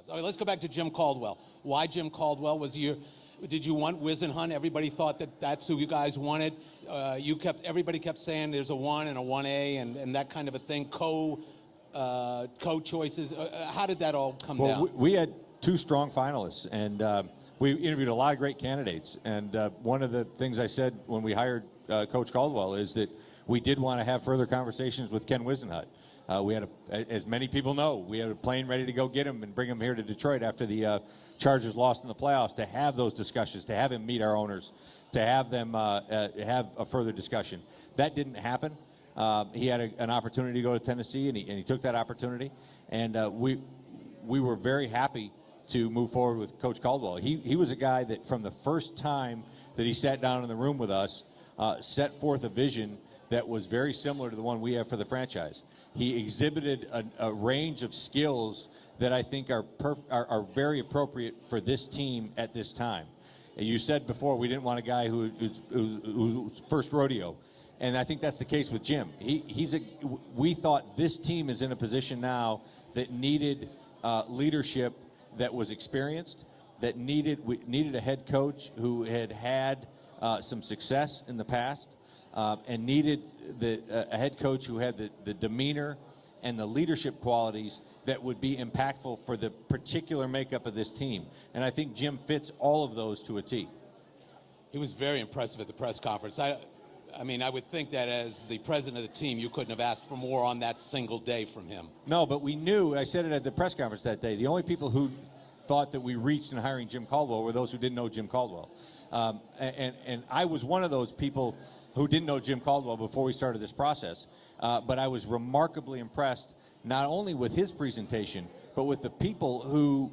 Okay, let's go back to Jim Caldwell. Why Jim Caldwell? Did you want Wisenhunt? Everybody thought that's who you guys wanted. Everybody kept saying there's a 1 and a 1A and that kind of a thing. Co-choices. How did that all come down? We had 2 strong finalists, and we interviewed a lot of great candidates. And one of the things I said when we hired Coach Caldwell is that we did want to have further conversations with Ken Wisenhunt. We had, as many people know, we had a plane ready to go get him and bring him here to Detroit after the Chargers lost in the playoffs to have those discussions, to have him meet our owners, to have them have a further discussion. That didn't happen. He had an opportunity to go to Tennessee, and he took that opportunity. And we were very happy to move forward with Coach Caldwell. He was a guy that from the first time that he sat down in the room with us, set forth a vision that was very similar to the one we have for the franchise. He exhibited a range of skills that I think are very appropriate for this team at this time. You said before we didn't want a guy who's first rodeo, and I think that's the case with Jim. We thought this team is in a position now that needed leadership that was experienced, that needed a head coach who had some success in the past, and needed a head coach who had the demeanor and the leadership qualities that would be impactful for the particular makeup of this team. And I think Jim fits all of those to a T. He was very impressive at the press conference. I mean, I would think that as the president of the team, you couldn't have asked for more on that single day from him. No, but we knew, I said it at the press conference that day, the only people who thought that we reached in hiring Jim Caldwell were those who didn't know Jim Caldwell. And I was one of those people who didn't know Jim Caldwell before we started this process. But I was remarkably impressed, not only with his presentation, but with the people who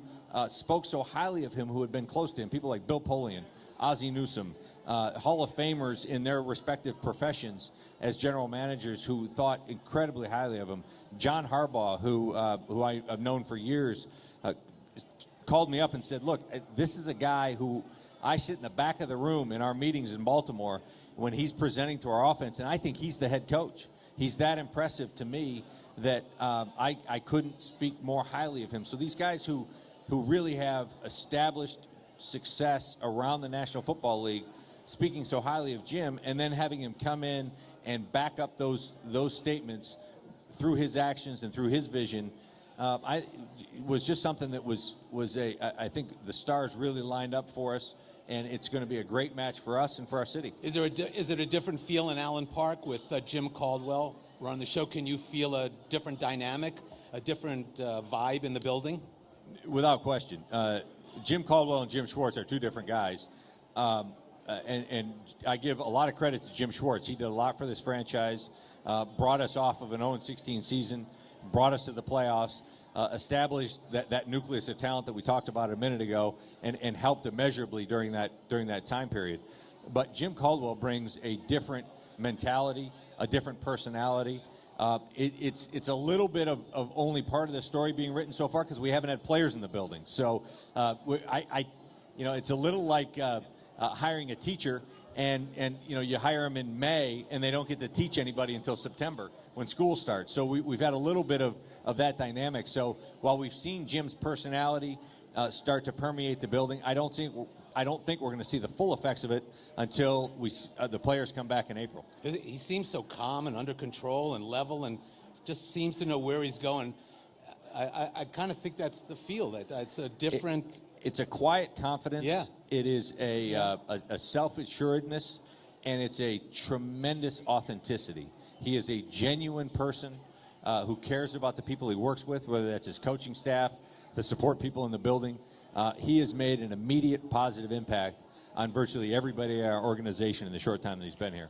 spoke so highly of him, who had been close to him, people like Bill Polian, Ozzie Newsome, Hall of Famers in their respective professions as general managers who thought incredibly highly of him. John Harbaugh, who I've known for years, called me up and said, look, this is a guy who I sit in the back of the room in our meetings in Baltimore when he's presenting to our offense, and I think he's the head coach. He's that impressive to me that I couldn't speak more highly of him. So these guys who really have established success around the National Football League, speaking so highly of Jim, and then having him come in and back up those statements through his actions and through his vision, was just something that I think the stars really lined up for us, and it's going to be a great match for us and for our city. Is it a different feel in Allen Park with Jim Caldwell running the show? Can you feel a different dynamic, a different vibe in the building? Without question. Jim Caldwell and Jim Schwartz are 2 different guys. And I give a lot of credit to Jim Schwartz. He did a lot for this franchise, brought us off of an 0-16 season, brought us to the playoffs, established that nucleus of talent that we talked about a minute ago, and helped immeasurably during that time period. But Jim Caldwell brings a different mentality, a different personality. It's a little bit of only part of the story being written so far because we haven't had players in the building. So it's a little like hiring a teacher and you hire them in May and they don't get to teach anybody until September when school starts. So we've had a little bit of that dynamic. So while we've seen Jim's personality start to permeate the building, I don't think we're going to see the full effects of it until the players come back in April. He seems so calm and under control and level and just seems to know where he's going. I kind of think that's the feel, that it's a different... It's a quiet confidence. Yeah. It is a self-assuredness, and it's a tremendous authenticity. He is a genuine person who cares about the people he works with, whether that's his coaching staff, the support people in the building. He has made an immediate positive impact on virtually everybody in our organization in the short time that he's been here.